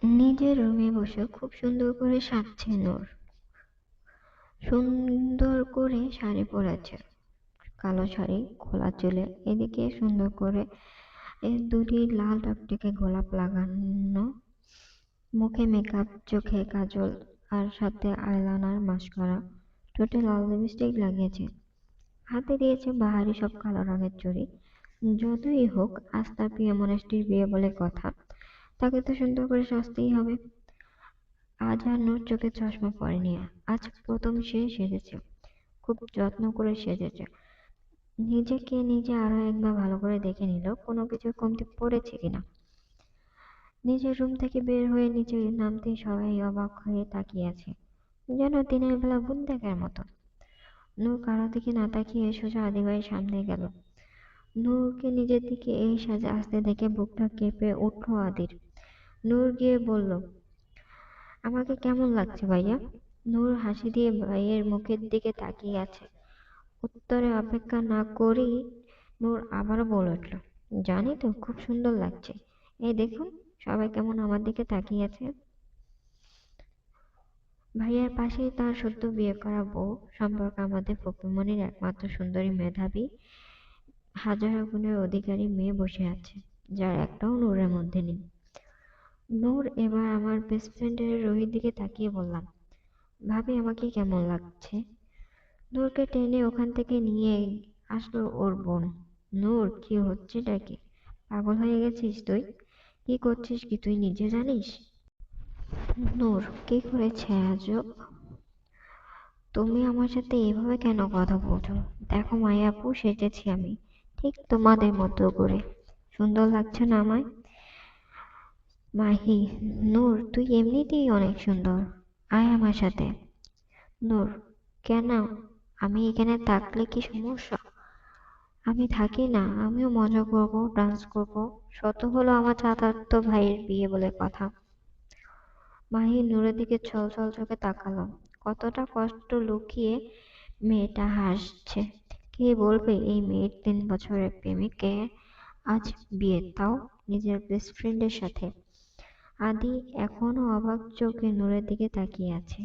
নিজের রুমে বসে খুব সুন্দর করে সাজছে নূর। সুন্দর করে শাড়ি পরেছে, কালো শাড়ি, খোলা চুলে, এদিকে সুন্দর করে দুটি লাল টকটকে গোলাপ লাগানো, মুখে মেকআপ, চোখে কাজল, আর সাথে আইলাইনার, মাস্কারা, ঠোঁটে লাল লিপস্টিক লাগিয়েছে। হাতে দিয়েছে বাহারি সব কালো রঙের চুড়ি। যতই হোক আজ তার প্রিয় মানুষটির বিয়ে বলে কথা, তাকে তো সুন্দর করে সাজতেই হবে। আজ আর নূর চোখে চশমা পরেনি। আজ প্রথম সে সেজেছে, খুব যত্ন করে সেজেছে। নিজেকে নিজে আরো একবার ভালো করে দেখে নিল কোনো কিছুর কমতি পড়েছে কিনা। নিজের রুম থেকে বের হয়ে নিচে নামতেই সবাই অবাক হয়ে তাকিয়ে আছে, যেন দিনের বেলা ভূত দেখার মতো। নূর কারো দিকে না তাকিয়ে সোজা আদি ভাইয়ের সামনে গেল। নূরকে নিজের দিকে এই সাজে আসতে দেখে বুকটা কেঁপে উঠল আদির। নূর গিয়ে বলল, আমাকে কেমন লাগছে ভাইয়া? নূর হাসি দিয়ে ভাইয়ের মুখের দিকে তাকিয়ে আছে। উত্তরে অপেক্ষা না করেই নূর আবারও বলে উঠল, জানি তো, খুব সুন্দর লাগছে। এই দেখুন সবাই কেমন আমার দিকে তাকিয়ে আছে। ভাইয়ার পাশেই তার সদ্য বিয়ে করা বউ সম্পর্কে আমাদের ফকিরমনির একমাত্র সুন্দরী, মেধাবী, হাজার গুণের অধিকারী মেয়ে বসে আছে, যার একটাও নূরের মধ্যে নেই। নূর এবার আমার বেস্ট ফ্রেন্ডের রোহির দিকে তাকিয়ে বললাম, ভাবি আমাকে কেমন লাগছে? নূরকে টেনে ওখান থেকে নিয়ে আসলো ওর বোন। নূর, কি হচ্ছেটা কি? পাগল হয়ে গেছিস তুই? কি করছিস কি তুই নিজে জানিস? নূর, কি করেছে আজব? তুমি আমার সাথে এভাবে কেন কথা বলছো? দেখো মায়াপু, সেজেছি আমি ঠিক তোমাদের মতো করে। সুন্দর লাগছে না আমায়? মাহি, নূর তুই এমনিতেই অনেক সুন্দর, আয় আমার সাথে। নূর, কেন? আমি এখানে থাকলে কি সমস্যা? আমি থাকি না, আমিও মজা করব, ডান্স করব। শত হলো আমার চাচাতো ভাইয়ের বিয়ে বলে কথা। মাহি নূরের দিকে ছল ছল চোখে তাকালো। কতটা কষ্ট লুকিয়ে মেয়েটা হাসছে। কে বলবে এই মেয়ের 3 বছরের প্রেমিকের আজ বিয়ে, তাও নিজের বেস্ট ফ্রেন্ডের সাথে। আদি এখনো অবাক চোখে নূরের দিকে তাকিয়ে আছে।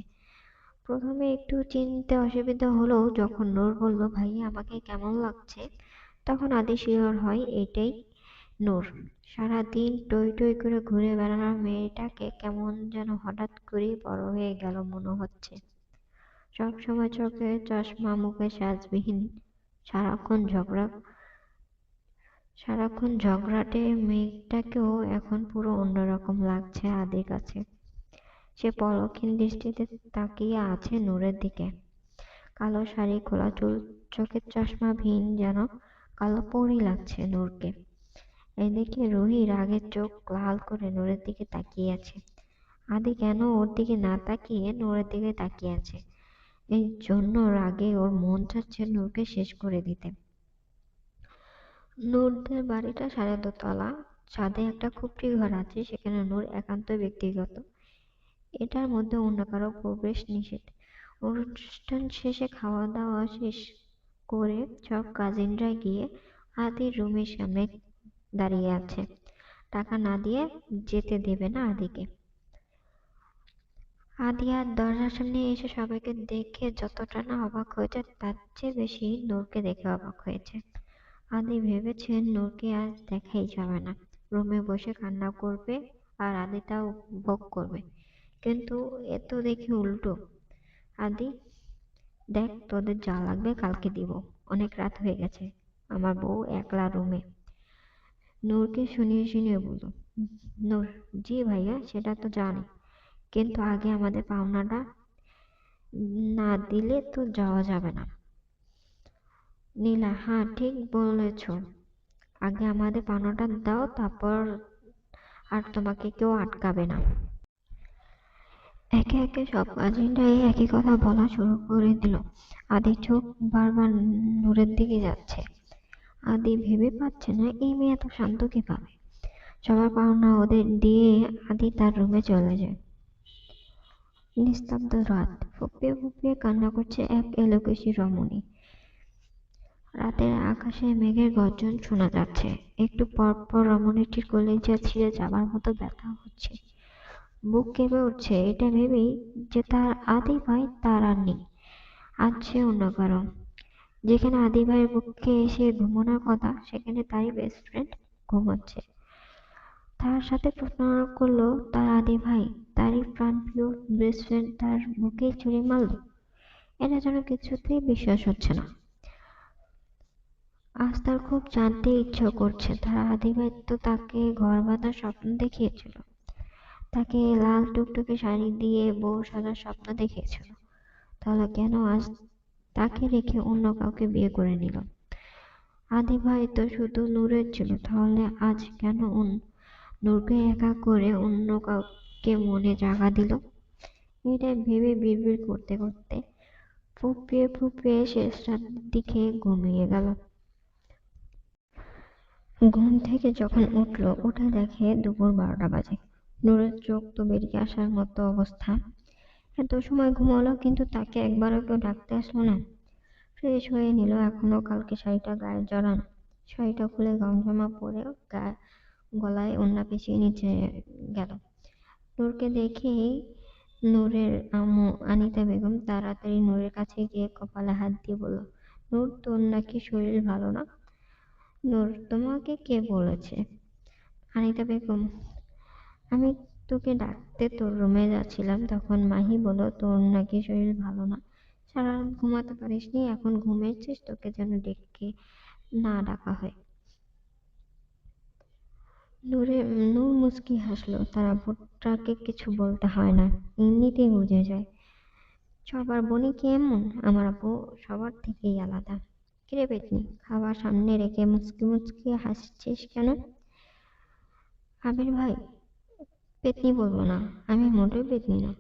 প্রথমে একটু চিনতে অসুবিধা হলেও যখন নূর বলল, ভাইয়া আমাকে কেমন লাগছে, তখন আদি শিওর হয় এটাই নূর। সারাদিন টই টই করে ঘুরে বেড়ানো মেয়েটাকে কেমন যেন হঠাৎ করেই বড় হয়ে গেল মনে হচ্ছে। সবসময় চোখে চশমা, মুখে সাজবিহীন, সারাক্ষণ ঝগড়া সারাক্ষণ ঝগড়াটে মেয়েটাকেও এখন পুরো অন্যরকম লাগছে আদির কাছে। সে পলকহীন দৃষ্টিতে তাকিয়ে আছে নূরের দিকে। কালো শাড়ি, খোলা চুল, চোখের চশমা ভিন, যেন কালো পরী লাগছে নূরকে। এদিকে রুহি রাগের চোখ লাল করে নূরের দিকে তাকিয়ে আছে। আদি কেন ওর দিকে না তাকিয়ে নূরের দিকে তাকিয়ে আছে, এই জন্য রাগে ওর মন চাচ্ছে নূরকে শেষ করে দিতে। নূরদের বাড়িটা 2.5 তলা। ছাদে একটা খুপড়ি ঘর আছে, সেখানে নূর একান্ত ব্যক্তিগত। এটার মধ্যে অন্য কারো প্রবেশ নিষেধ। অনুষ্ঠান শেষে খাওয়া দাওয়া শেষ করে সব কাজিনরা গিয়ে আদির রুমের সামনে দাঁড়িয়ে আছে। টাকা না দিয়ে যেতে দেবে না আদিকে। আদি আর দরজার সামনে এসে সবাইকে দেখে যতটা না অবাক হয়েছে, তার চেয়ে বেশি নূরকে দেখে অবাক হয়েছে। আদি ভেবেছে নূরকে আজ দেখাই যাবে না, রুমে বসে কান্না করবে আর আদি তা উপভোগ করবে। কিন্তু এ তো দেখি উল্টো। আদি, দেখ তোদের যা লাগবে কালকে দিব, অনেক রাত হয়ে গেছে, আমার বউ একলা রুমে। নূরকে শুনিয়ে শুনিয়ে বলল। নূর, জি ভাইয়া সেটা তো জানি, কিন্তু আগে আমাদের পাওনাটা না দিলে তো যাওয়া যাবে না। নীলা, হ্যাঁ ঠিক বলেছ, আগে আমাদের পাওনাটা দাও, তারপর আর তোমাকে কেউ আটকাবে না। একে একে সব কাজিনরাই একই কথা বলা শুরু করে দিল। আদির চোখ বারবার নূরের দিকে যাচ্ছে। আদি ভেবে পাচ্ছে না এই মেয়ে এত শান্ত কিভাবে। সবার পাওনা ওদের দিয়ে আদি তার রুমে চলে যায়। নিস্তব্ধ রাত, ফুঁপিয়ে ফুঁপিয়ে কান্না করছে এক এলোকেশী রমণী। রাতের আকাশে মেঘের গর্জন শোনা যাচ্ছে। একটু পর পর রমণীটির কলিজা ছিঁড়ে যাবার মতো ব্যথা হচ্ছে। বুক কেঁপে উঠছে এটা ভেবেই যে তার আদি ভাই তার আর নেই, আজ সে অন্য কারো। যেখানে আদি ভাইয়ের বুকে এসে ঘুমানোর কথা সেখানে তারই বেস্ট ফ্রেন্ড ঘুমাচ্ছে। তার সাথে প্রতারণা করলো তার আদি ভাই, তারই প্রাণপ্রিয় বেস্ট ফ্রেন্ড তার বুকেই ছুরি মারলো। এটা যেন কিছুতেই বিশ্বাস হচ্ছে না। আজ তার খুব জানতে ইচ্ছে করছে, তার আদি ভাই তো তাকে ঘর বাঁধার স্বপ্ন দেখিয়েছিল, তাকে লাল টুকটুকে শাড়ি দিয়ে বউ সাজার স্বপ্ন দেখিয়েছিল। তাহলে কেন আজ তাকে রেখে অন্য কাউকে বিয়ে করে নিল? আদি ভাই তো শুধু নূরের ছিল, তাহলে আজ কেন নূরকে একা করে অন্য কাউকে মনে জায়গা দিল? এটা ভেবে বিড়বিড় করতে করতে ফুঁপিয়ে ফুঁপিয়ে শেষ রাতের দিকে ঘুমিয়ে গেল। ঘুম থেকে যখন উঠলো, উঠে দেখে দুপুর 12টা বাজে। নূরের চোখ তো বেরিয়ে আসার মতো অবস্থা। এত সময় ঘুমালো কিন্তু তাকে একবারও কেউ ডাকতে আসলো না। ফ্রেশ হয়ে নিল, এখনো কালকে শাড়িটা গায়ে জড়ানো। শাড়িটা খুলে গমজামা পরে গায়ে গলায় ওড়না পেঁচিয়ে নিচে গেল। নূরকে দেখেই নূরের আম্মু আনিতা বেগম তাড়াতাড়ি নূরের কাছে গিয়ে কপালে হাত দিয়ে বলল, নূর তোর নাকি শরীর ভালো না? নূর, তোমাকে কে বলেছে? আনিতা বেগম, আমি তোকে ডাকতে তোর রুমে যাচ্ছিলাম, তখন মাহি বলল তোর নাকি শরীর ভালো না, সারা রাত ঘুমাতে পারিসনি, এখন ঘুমিয়েছিস, তোকে যেন ডেকে না ডাকা হয়। নূরে নূর মুচকি হাসলো, তার আব্বুটাকে কিছু বলতে হয় না, এমনিতেই বুঝে যায়। সবার বোনই কি এমন? আমার আব্বু সবার থেকেই আলাদা। কিরে পেতনি, খাবার সামনে রেখে মুচকি মুচকি হাসছিস কেন? আবির ভাই, পেতনি বলবো না, আমি মোটেও পেতনি না।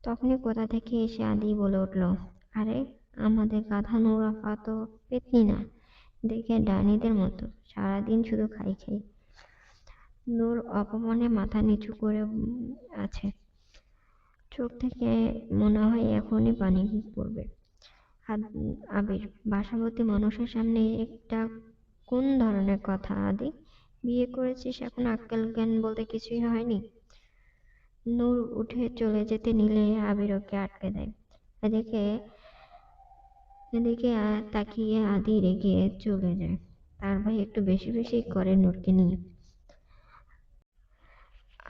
তখনই কোথা থেকে এসে আদি বলে উঠল, আরে আমাদের গাধা নূর আপা তো পেতনি না, দেখে ডাইনিদের মতো, সারাদিন শুধু খাই খাই। নূর অপমানে মাথা নিচু করে আছে, চোখ থেকে মনে হয় এখনই পানি পড়বে। আবির, বাসাবতী মানুষের সামনে একটা কোন ধরনের কথা আদি? বিয়ে করেছিস এখন আক্কেল জ্ঞান বলতে কিছুই হয়নি? নূর উঠে চলে যেতে নিলে আবির ওকে আটকে দেয়। এদিকে এদিকে তাকিয়ে আদি রেগে চলে যায়। তার ভাই একটু বেশি বেশি করে নূরকে নিয়ে।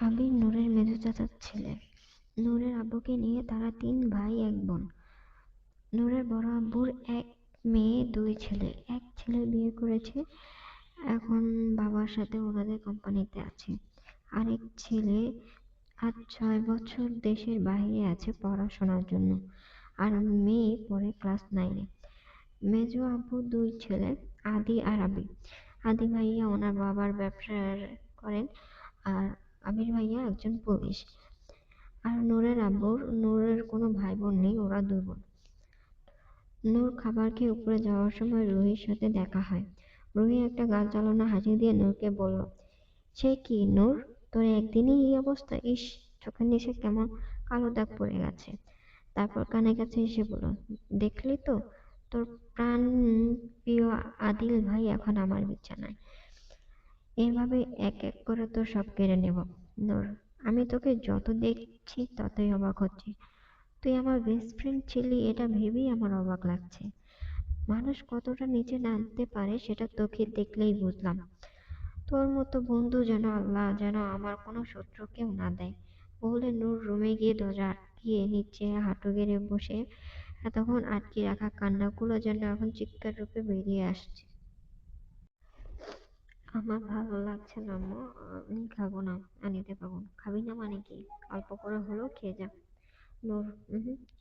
আবির নূরের মেজো চাচার ছেলে। নূরের আব্বুকে নিয়ে তারা 3 ভাই 1 বোন। নূরের বড় আব্বুর 1 মেয়ে 2 ছেলে। এক ছেলে বিয়ে করেছে, এখন বাবার সাথে ওনাদের কোম্পানিতে আছে। আরেক ছেলে আজ 6 বছর দেশের বাইরে আছে পড়াশোনার জন্য, আর মেয়ে পড়ে ক্লাস 9-এ। মেজো আব্বুর 2 ছেলে, আদি আর আবি। আদি ভাইয়া ওনার বাবার ব্যবসা করেন, আর আবির ভাইয়া একজন পুলিশ। আর নূরের কোনো ভাই বোন নেই, ওরা 2 বোন। নূর খাবার খেয়ে উপরে যাওয়ার সময় রুহির সাথে দেখা হয়। রুহি একটা গাল চালানো হাসি দিয়ে নূরকে বলল, সে কি নূর, তোর একদিনই এই অবস্থা, ইস, চোখের নিচে কেমন কালো দাগ পড়ে গেছে। তারপর কানের কাছে এসে বলল, দেখলি তো, তোর প্রাণ প্রিয় আদিল ভাই এখন আমার বিছানায়। এভাবে এক এক করে তোর সব কেড়ে নেব। নূর, আমি তোকে যত দেখছি ততই অবাক হচ্ছি। তুই আমার বেস্ট ফ্রেন্ড ছিলি, এটা ভেবেই আমার অবাক লাগছে। মানুষ কতটা নিচে নামতে পারে সেটা তোকে দেখলেই বুঝলাম। তোর মতো বন্ধু যেন আল্লাহ যেন আমার কোনো শত্রুকেও না দেয়। বলে নূর রুমে গিয়ে দরজা আটকিয়ে নিচে হাঁটু গেড়ে বসে এতক্ষণ আটকে রাখা কান্নাগুলো যেন এখন চিৎকার রূপে বেরিয়ে আসছে। আমার ভালো লাগছে না আম্মু, আমি খাবো না। আনিতে পাবো, খাবি না মানে কি? অল্প করে হলেও খেয়ে যা। নূর,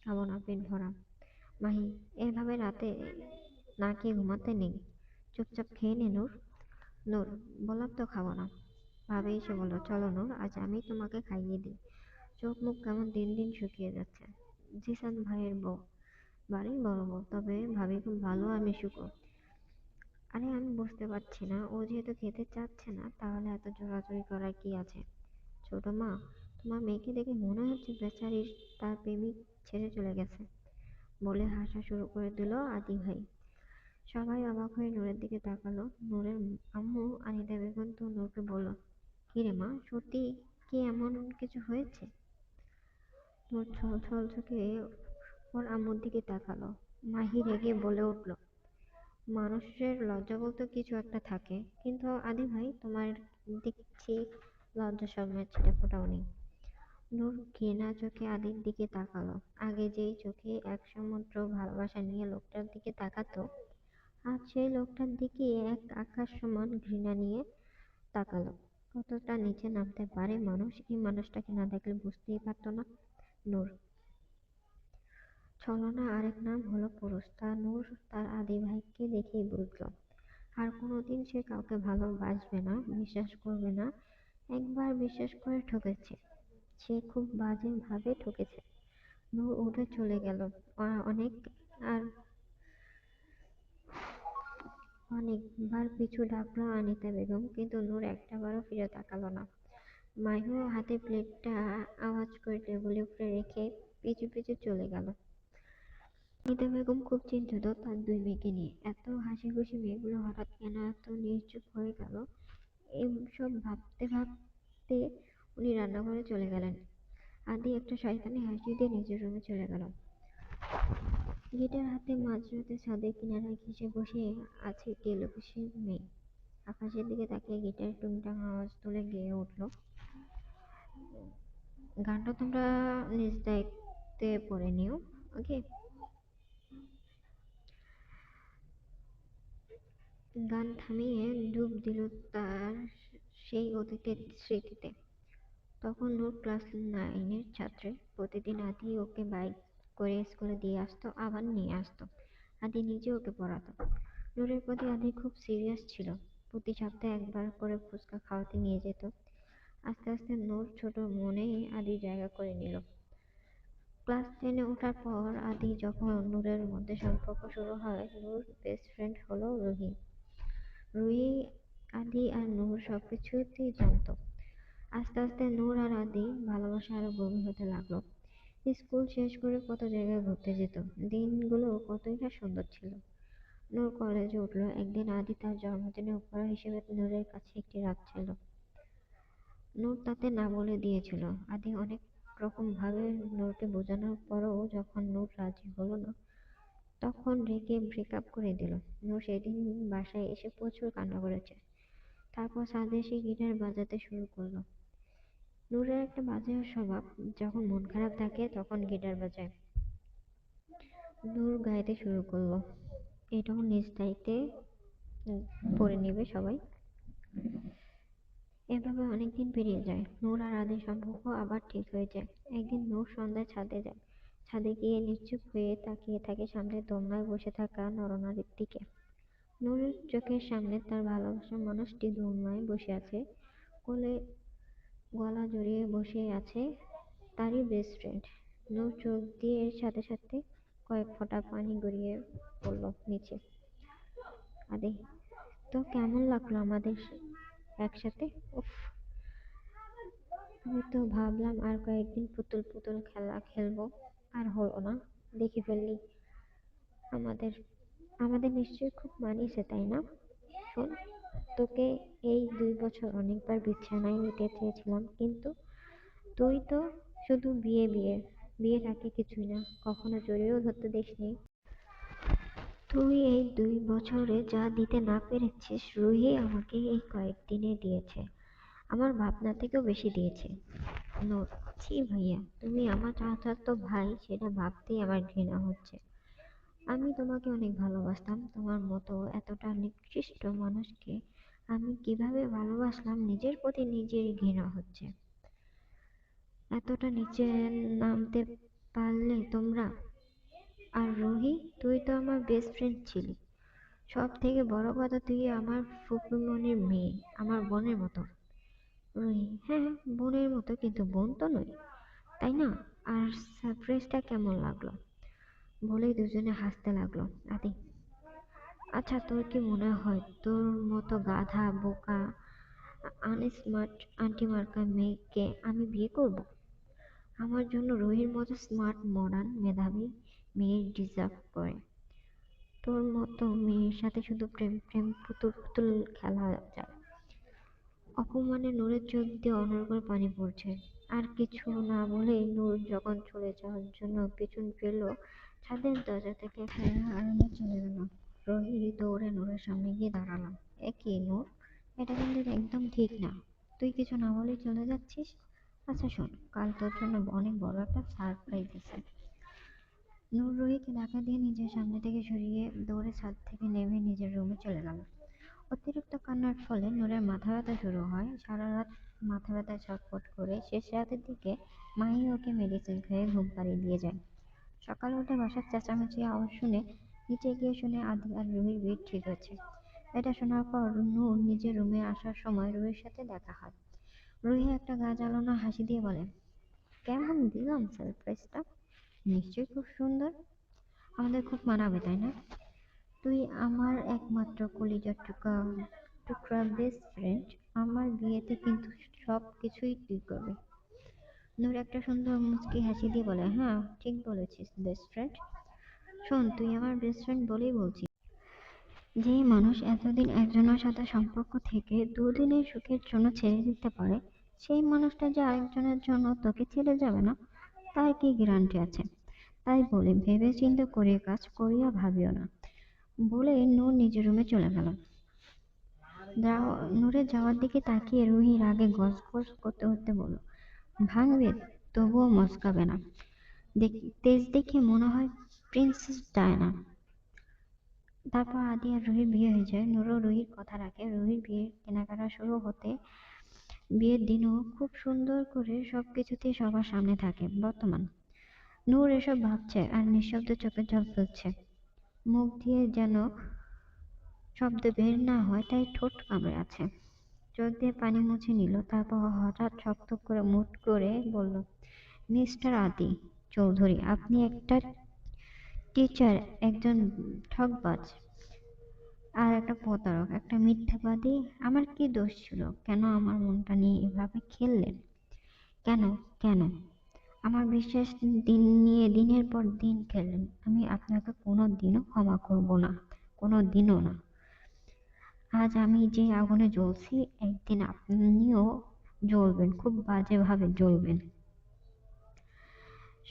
খাবো না, পেট ভরা। মাহি, এভাবে রাতে না খেয়ে ঘুমাতে নেই, চুপচাপ খেয়ে নে নূর। নূর, বললাম তো খাবো না। ভাবে এসে বলল, চলো নূর, আজ আমি তোমাকে খাইয়ে দিই। চোখ মুখ কেমন দিন দিন শুকিয়ে যাচ্ছে। জিসান ভাইয়ের বউ, বাড়ির বড় বউ, তবে ভাবি খুব ভালো আর মিশুকো। আরে আমি বুঝতে পারছি না, ও যেহেতু খেতে চাচ্ছে না তাহলে এত জোরাজুরি করার কি আছে? ছোট মা, তোমার মেয়েকে দেখে মনে হচ্ছে বেচারির তার প্রেমিক ছেড়ে চলে গেছে, বলে হাসা শুরু করে দিল আদি ভাই। সবাই অবাক হয়ে নূরের দিকে তাকালো। নূরের আম্মু আনিতা বেগম তো নূরকে বলল, কি রে মা, সত্যি কি এমন কিছু হয়েছে? নূর ছল ছল চোখে ওর আম্মুর দিকে তাকালো। মাহি রেগে বলে উঠল, মানুষের লজ্জা বলতে কিছু একটা থাকে, কিন্তু আদি ভাই তোমার দেখছি লজ্জা শরমের ছিটেফোঁটাও নেই। নূর ঘৃণা চোখে আদির দিকে তাকালো। আগে যেই চোখে এক সমুদ্র ভালোবাসা নিয়ে লোকটার দিকে তাকাতো, আজ সেই লোকটার দিকে এক আকাশ সমান ঘৃণা নিয়ে তাকালো। কতটা নিচে নামতে পারে মানুষ, এই মানুষটাকে না দেখলে বুঝতেই পারতো না নূর। ছলনা আরেক নাম হলো পুরুষ, তা নূর তার আদি ভাইকে দেখেই বুঝলো। আর কোনোদিন সে কাউকে ভালোবাসবে না, বিশ্বাস করবে না। একবার বিশ্বাস করে ঠকেছে, সে খুব বাজে ভাবে ঠকেছে। নূর উঠে চলে গেল। অনেক আর অনেকবার পিছু ডাকলো আনিতা বেগম, কিন্তু নূর একটাবারও ফিরে তাকালো না। মাহিও হাতে প্লেটটা আওয়াজ করে টেবিলের উপরে রেখে পিছু পিছু চলে গেল। অনিতা বেগম খুব চিন্তিত তার দুই মেয়েকে নিয়ে। এত হাসি খুশি মেয়েগুলো হঠাৎ কেন এত নিশ্চুপ হয়ে গেল, এইসব ভাবতে ভাবতে উনি রান্নাঘরে চলে গেলেন। আদি একটা শয়তানি হাসি দিয়ে নিজের রুমে চলে গেল। গিটার হাতে মাঝরাতে ছাদের কিনারায় ঘেঁষে বসে আছে টেলিভিশন মেয়ে। আকাশের দিকে তাকিয়ে গিটার টুংটাং আওয়াজ তুলে গেয়ে উঠল। গানটা তোমরা নিজ দায়িত্বে পড়ে নিও, ওকে? গান থামিয়ে ডুব দিল তার সেই অতীতের স্মৃতিতে। তখন নূর ক্লাস নাইনের ছাত্রী। প্রতিদিন আদি ওকে বাইক করে স্কুলে দিয়ে আসতো, আবার নিয়ে আসতো। আদি নিজে ওকে পড়াতো। নূরের প্রতি আদি খুব সিরিয়াস ছিল। প্রতি সপ্তাহে একবার করে ফুচকা খাওয়াতে নিয়ে যেত। আস্তে আস্তে নূর ছোট মনেই আদি জায়গা করে নিল। ক্লাস টেনে ওঠার পর আদি যখন নূরের মধ্যে সম্পর্ক শুরু হয়, নূর বেস্ট ফ্রেন্ড হলো রুহি। রুহি আদি আর নূর সবকিছুতেই জানতো। আস্তে আস্তে নূর আর আদি ভালোবাসা আরো গভীর হতে লাগলো। স্কুল শেষ করে কত জায়গায় ঘুরতে যেত, দিনগুলো কতই না সুন্দর ছিল। নূর কলেজে উঠলো। একদিন আদি তার জন্মদিনে উপহার হিসেবে নূরের কাছে একটি রাগ ছিল। নূর তাতে না বলে দিয়েছিল। আদি অনেক রকম ভাবে নূরকে বোঝানোর পরও যখন নূর রাজি হলো না, তখন রেগে ব্রেকআপ করে দিল। নূর সেদিন বাসায় এসে প্রচুর কান্না করেছে। তারপর ছাদে এসে গিটার বাজাতে শুরু করলো। নূরের একটা বাজে স্বভাব, যখন মন খারাপ থাকে তখন গিটার বাজায়। নূর গাইতে শুরু করলো, এটাও নিজ দায়িত্বে উম, পড়ে নিবে সবাই। এভাবে অনেকদিন পেরিয়ে যায়। নূর আর আদির সম্পর্ক আবার ঠিক হয়ে যায়। একদিন নূর সন্ধ্যায় ছাদে যায়। ছাদে গিয়ে নিশ্চুপ হয়ে তাকিয়ে থাকে সামনে দোলনায় বসে থাকা নরনারীর দিকে। নূরের চোখের সামনে তার ভালোবাসার মানুষটি দোলনায় বসে আছে। কোলে গলা জড়িয়ে বসে আছে তারই বেস্ট ফ্রেন্ড। নূর চোখ দিয়ে এর সাথে সাথে কয়েক ফোঁটা পানি গড়িয়ে পড়ল নিচে। আরে, তো কেমন লাগলো আমাদের একসাথে? উফ, আমি তো ভাবলাম আর কয়েকদিন পুতুল পুতুল খেলা খেলবো, আর হলো না। দেখে ফেললি আমাদের আমাদের নিশ্চয়ই খুব মানিয়েছে, তাই না? শোন, তোকে এই 2 বছর অনেকবার বিছানায় নিতে চেয়েছিলাম, কিন্তু তুই তো শুধু বিয়ে বিয়ে, বিয়ের আগে কিছুই না, কখনো জড়িয়েও ধরতে দিসনি। তুই এই 2 বছরে যা দিতে না পেরেছিস, রুহি আমাকে এই কয়েকদিনে দিয়েছে। আমার ভাবনা থেকেও বেশি দিয়েছে। নূর, ছি ভাইয়া, তুমি আমার চাচাতো ভাই সেটা ভাবতেই আমার ঘৃণা হচ্ছে। আমি তোমাকে অনেক ভালোবাসতাম, তোমার মতো এতটা নিকৃষ্ট মানুষকে আমি কিভাবে ভালোবাসলাম নিজের প্রতি নিজেরই ঘৃণা হচ্ছে। এতটা নিচে নামতে পারলে তোমরা? আর রুহি, তুই তো আমার বেস্ট ফ্রেন্ড ছিলি। সব থেকে বড় কথা, তুই আমার ফুপিমনির মেয়ে, আমার বোনের মতো। রুহি, হ্যাঁ, বোনের মতো, কিন্তু বোন তো নই, তাই না? আর সারপ্রাইজটা কেমন লাগলো? বলেই দুজনে হাসতে লাগলো। আদি, আচ্ছা, তোর কি মনে হয় তোর মতো গাধা, বোকা, আনস্মার্ট, আন্টি মার্কা মেয়েকে আমি বিয়ে করব? আমার জন্য রুহির মতো স্মার্ট, মডার্ন, মেধাবী মেয়ে ডিজার্ভ করে। তোর মতো মেয়ের সাথে শুধু প্রেম প্রেম পুতুল পুতুল খেলা যায়। অপমানে নূরের চোখ দিয়ে অনর্গল পানি পড়ছে। আর কিছু না বলেই নূর যখন চলে যাওয়ার জন্য পিছন ফিরল, ছাদের দরজা থেকে ফেরা আরামে চলে গেল। রোহি দৌড়ে নূরের সামনে গিয়ে দাঁড়ালাম। এ কি নূর, এটা কিন্তু একদম ঠিক না। তুই কিছু না বলেই চলে যাচ্ছিস। আচ্ছা শোন, কাল তোর জন্য অনেক বড় একটা সারপ্রাইজ আছে। নূর রুহিকে ধাক্কা দিয়ে নিজের সামনে থেকে সরিয়ে দৌড়ে ছাদ থেকে নেমে নিজের রুমে চলে গেল। অতিরিক্ত কান্নার ফলে নূরের মাথা ব্যথা শুরু হয়। সারা রাত মাথা ব্যথায় ছটফট করে শেষ রাতের দিকে মাহি ওকে মেডিসিন খেয়ে ঘুম পাড়িয়ে দিয়ে যায়। সকালে উঠে বাসার চেঁচামেচি আওয়াজ শুনে নিচে গিয়ে শুনে আদি আর রুহির বিয়ে ঠিক হয়েছে। এটা শোনার পর নূর নিজের রুমে আসার সময় রুহির সাথে দেখা হয়। রুহি একটা গা জ্বালানো হাসি দিয়ে বলে, কেমন দিলাম সারপ্রাইজটা? নিশ্চয়ই খুব সুন্দর। আমাদের খুব মানাবে, তাই না? তুই আমার একমাত্র কলিজার টুকরা টুকরা বেস্ট ফ্রেন্ড। আমার বিয়েতে কিন্তু সব কিছুই তুই করবি। নূর একটা সুন্দর মুচকি হাসি দিয়ে বলে, হ্যাঁ ঠিক বলেছিস বেস্ট ফ্রেন্ড। শোন, তুই আমার বেস্ট ফ্রেন্ড বলেই বলছি। যে মানুষ এতদিন একজনের সাথে সম্পর্ক থেকে দুদিনের সুখের জন্য ছেড়ে দিতে পারে, সেই মানুষটা যে আরেকজনের জন্য তোকে ছেড়ে যাবে না, তার কি গ্যারান্টি আছে? তাই বলি ভেবে চিন্তে করিয়া কাজ করিয়া ভাবিও না। বলে নূর নিজের রুমে চলে গেল। নূরের যাওয়ার দিকে তাকিয়ে রুহি রাগে গজগজ করতে করতে বলল, ভাঙবে তবুও মচকাবে না। তেজ দেখে মনে হয় প্রিন্সেস ডায়না। তারপর আদি আর রুহির বিয়ে হয়ে যায়। নূরও রুহির কথা রাখে। রুহির বিয়ের কেনাকাটা শুরু হতে বিয়ের দিনও খুব সুন্দর করে সবকিছুতেই সবার সামনে থাকে। বর্তমান নূর এসব ভাবছে আর নিঃশব্দে চোখের জল ফেলছে। মুখ দিয়ে যেন শব্দ বের না হয় তাই ঠোঁট কামড়ে আছে। চোখ দিয়ে পানি মুছে নিল, তারপর হঠাৎ শক্ত করে মুট করে বলল, মিস্টার আদি চৌধুরী, আপনি একটা টিচার, একজন ঠকবাজ আর একটা প্রতারক, একটা মিথ্যাবাদী। আমার কি দোষ ছিল? কেন আমার মনটা নিয়ে এভাবে খেললেন? কেন? কেন আমার বিশ্বাস নিয়ে দিনের পর দিন খেললেন? আমি আপনাকে কোনো দিনও ক্ষমা করব না, কোনো দিনও না। আজ আমি যে আগুনে জ্বলছি, একদিন আপনিও জ্বলবেন, খুব বাজেভাবে জ্বলবেন।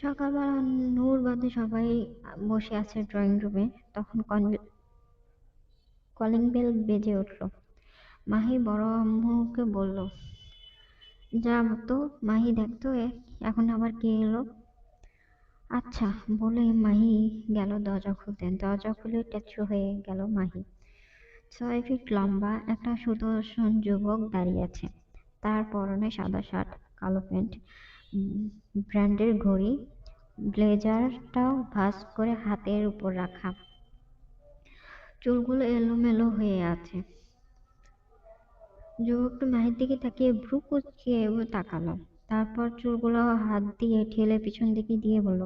সকালবেলা নূর বাদে সবাই বসে আছে ড্রয়িং রুমে। তখন কলিং বেল বেজে উঠল। মাহি বড় আম্মুকে বলল, যা তো মাহি, দেখতো এখন আবার কে এলো। আচ্ছা বলে মাহি গেল দরজা খুলতে। দরজা খুলে টেকসই হয়ে গেল মাহি। 6 ফিট লম্বা একটা সুদর্শন যুবক দাঁড়িয়ে আছে। তার পরনে সাদা শার্ট, কালো প্যান্ট, ব্র্যান্ডের ঘড়ি, ব্লেজারটাও ভাঁজ করে হাতের উপর রাখা। চুলগুলো এলোমেলো হয়ে আছে। যুবকটা মাহির দিকে তাকিয়ে ভ্রু কুঁচকে তাকালো। তারপর চুলগুলো হাত দিয়ে ঠেলে পিছন দিকে দিয়ে বলল,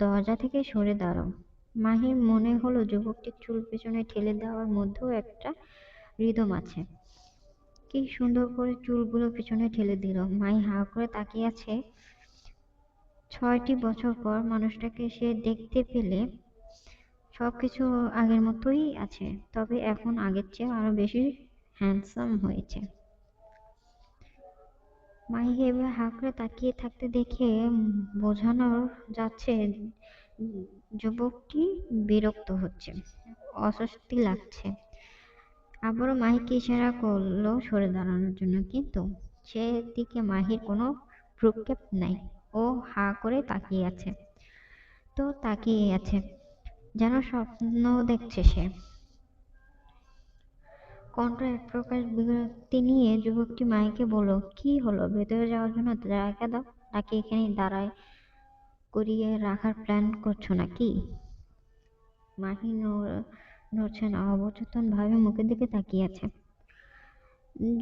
দরজা থেকে সরে দাঁড়াও। মাহির মনে হলো যুবকটির চুল পেছনে ঠেলে দেওয়ার মধ্যেও একটা রিদম আছে। কি সুন্দর করে চুলগুলো পিছনে ঠেলে দিল। মাহি হাঁ করে তাকিয়ে আছে। 6টি বছর পর মানুষটাকে সে দেখতে পেলে সবকিছু আগের মতোই আছে, তবে এখন আগের চেয়ে আরো বেশি হ্যান্ডসাম হয়েছে। মাহিকে এভাবে হাঁ করে তাকিয়ে থাকতে দেখে বোঝানো যাচ্ছে যুবকটি বিরক্ত হচ্ছে, অস্বস্তি লাগছে। আবারও মাহিকে ইশারা করলো সরে দাঁড়ানোর জন্য, কিন্তু সেদিকে মাহির কোনো ভ্রুক্ষেপ নাই। ও হাঁ করে তাকিয়ে আছে। তো তাকিয়ে আছে, যেন স্বপ্ন দেখছে সে। কণ্ঠ এক প্রকার বিরক্তি নিয়ে যুবকটি মাহিকে বলল, কি হলো, ভেতরে যাওয়ার জন্য জায়গা দাও, নাকি এখানেই দাঁড়ায় করিয়ে রাখার প্ল্যান করছো নাকি? মাহি নড়ছে না, অবচেতন ভাবে মুখের দিকে তাকিয়ে আছে।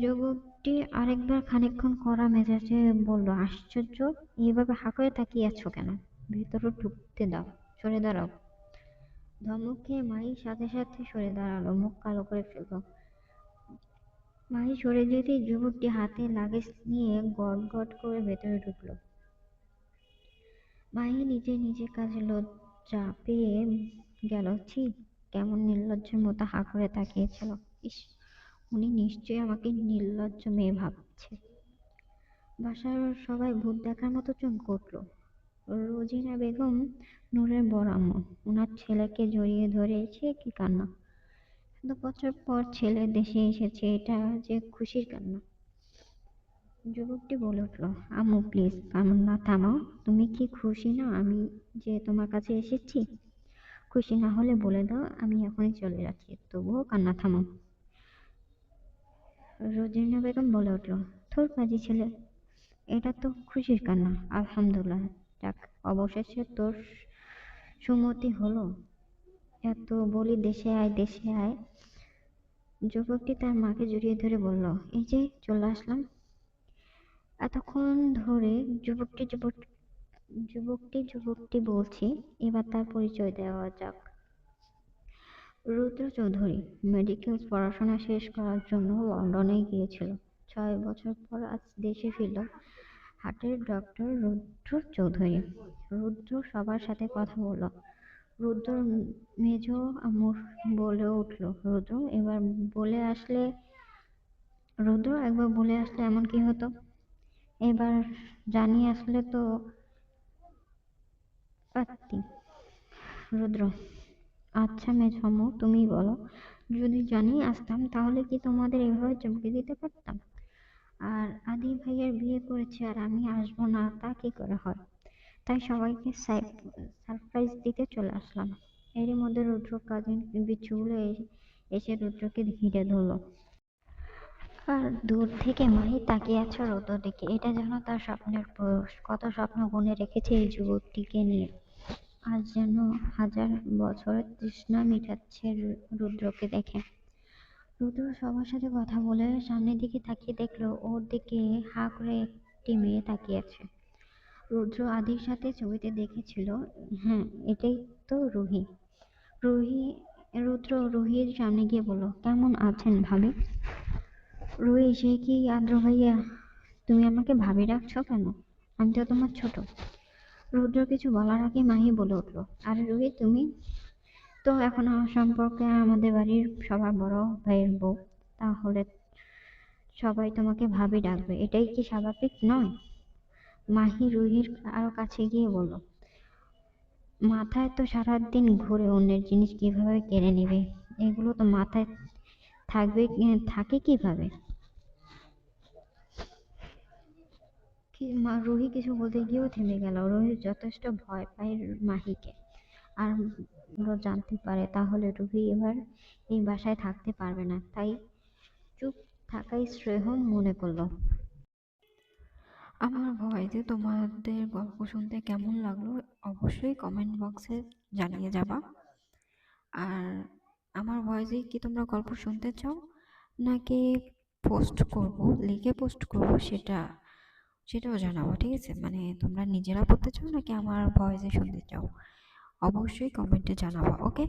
যুবকটি আরেকবার খানিকক্ষণ কড়া মেজাজে বলল, আশ্চর্য, এইভাবে হাঁ করে তাকিয়ে আছো কেন? ভেতরে ঢুকতে দাও, সরে দাঁড়াও। ধমক খেয়ে মাহি সাথে সাথে সরে দাঁড়ালো, মুখ কালো করে ফেলল। মাহি সরে যেতেই যুবকটি হাতে লাগেজ নিয়ে গট গট করে ভেতরে ঢুকলো। মাহি নিজের কাছে লজ্জা পেয়ে গেল। ছি, কেমন নির্লজ্জের মতো হাঁ করে তাকিয়েছিল। ইস, উনি নিশ্চয়ই আমাকে নির্লজ্জ মেয়ে ভাবছে। বাসার সবাই ভূত দেখার মতো চমকে উঠল। রোজিনা বেগম নূরের বড় আম্মু ওনার ছেলেকে জড়িয়ে ধরে সে কি কান্না! এত বছর পর ছেলে দেশে এসেছে, এটা যে খুশির কান্না। যুবকটি বলে উঠল, আম্মু প্লিজ কান্না থামাও। তুমি কি খুশি না আমি যে তোমার কাছে এসেছি? খুশি না হলে বলে দাও, আমি এখনই চলে যাচ্ছি, তবুও কান্না থামাও। রোজিনা বেগম বলে উঠল, ধুর পাজি ছেলে, এটা তো খুশির কান্না। আলহামদুলিল্লাহ, যাক অবশেষে তোর সুমতি হলো। এত বলি দেশে আয় দেশে আয়। যুবকটি তার মাকে জড়িয়ে ধরে বলল, এই যে চলে আসলাম। এতক্ষণ ধরে যুবকটি বলছি, এবার তার পরিচয় দেওয়া যাক। রুদ্র চৌধুরী মেডিকেল পড়াশোনা শেষ করার জন্য লন্ডনে গিয়েছিল। 6 বছর পর আজ দেশে ফিরল। হার্টের ডক্টর রুদ্র চৌধুরী। রুদ্র সবার সাথে কথা বলল। রুদ্র মেজ আম্মুর বলে উঠল, রুদ্র একবার বলে আসলে এমন কি হতো? এবার জানিয়ে আসলে তো পারতি। রুদ্র, আচ্ছা মেজাম্মু তুমিই বলো। যদি জানিয়ে আসতাম তাহলে কি তোমাদের এভাবে চমকে দিতে পারতাম? আর আদি ভাইয়ার বিয়ে করেছে আর আমি আসবো না তা কি করে হয়? তাই সবাইকে সারপ্রাইজ দিতে চলে আসলাম। এরই মধ্যে রুদ্র কাজিন বিচ্ছুগুলো এসে রুদ্রকে ঘিরে ধরলো। আর দূর থেকে মাহি তাকিয়ে আছে রুদ্রর দিকে। এটা যেন তার স্বপ্নের পুরুষ। কত স্বপ্ন বুনে রেখেছে এই যুবকটিকে নিয়ে। আজ যেন হাজার বছরের তৃষ্ণা মিটাচ্ছে রুদ্রকে দেখে। রুদ্র সবার সাথে কথা বলে সামনের দিকে তাকিয়ে দেখলো ওর দিকে হাঁ করে একটি মেয়ে তাকিয়ে আছে। রুদ্র আদির সাথে ছবিতে দেখেছিল। হ্যাঁ, এটাই তো রুহি। রুহি রুদ্র রুহির সামনে গিয়ে বলল, কেমন আছেন ভাবি? রুহি, সে কি আদ্র ভাইয়া? তুমি আমাকে ভাবি ডাকছো কেন? আমি তো তোমার ছোট। রুদ্র কিছু বলার আগে মাহি বলে উঠল, আরে রুহি, তুমি তো এখন আমার সম্পর্কে আমাদের বাড়ির সবার বড় ভাইয়ের বউ, তাহলে সবাই তোমাকে ভাবি ডাকবে, এটাই কি স্বাভাবিক নয়? মাহি রুহির আরো কাছে গিয়ে বলল, মাথায় তো সারাদিন ঘুরে অন্যের জিনিস কিভাবে কেড়ে নিবে, এগুলো তো মাথায় থাকে কিভাবে? রুহি কিছু বলতে গিয়েও থেমে গেল। রুহি যথেষ্ট ভয় পায় মাহিকে। আর জানতে পারে তাহলে রুহি এবার এই বাসায় থাকতে পারবে না, তাই চুপ থাকাই শ্রেয় মনে করলো। আমার ভয়েসে তোমাদের গল্প শুনতে কেমন লাগলো অবশ্যই কমেন্ট বক্সে জানিয়ে যাবা। আর আমার ভয়েসে কি তোমরা গল্প শুনতে চাও নাকি পোস্ট করব, লিখে পোস্ট করব, সেটাও জানাবো, ঠিক আছে? মানে তোমরা নিজেরা পড়তে চাও নাকি আমার ভয়েসে শুনতে চাও, অবশ্যই কমেন্টে জানাবা, ওকে?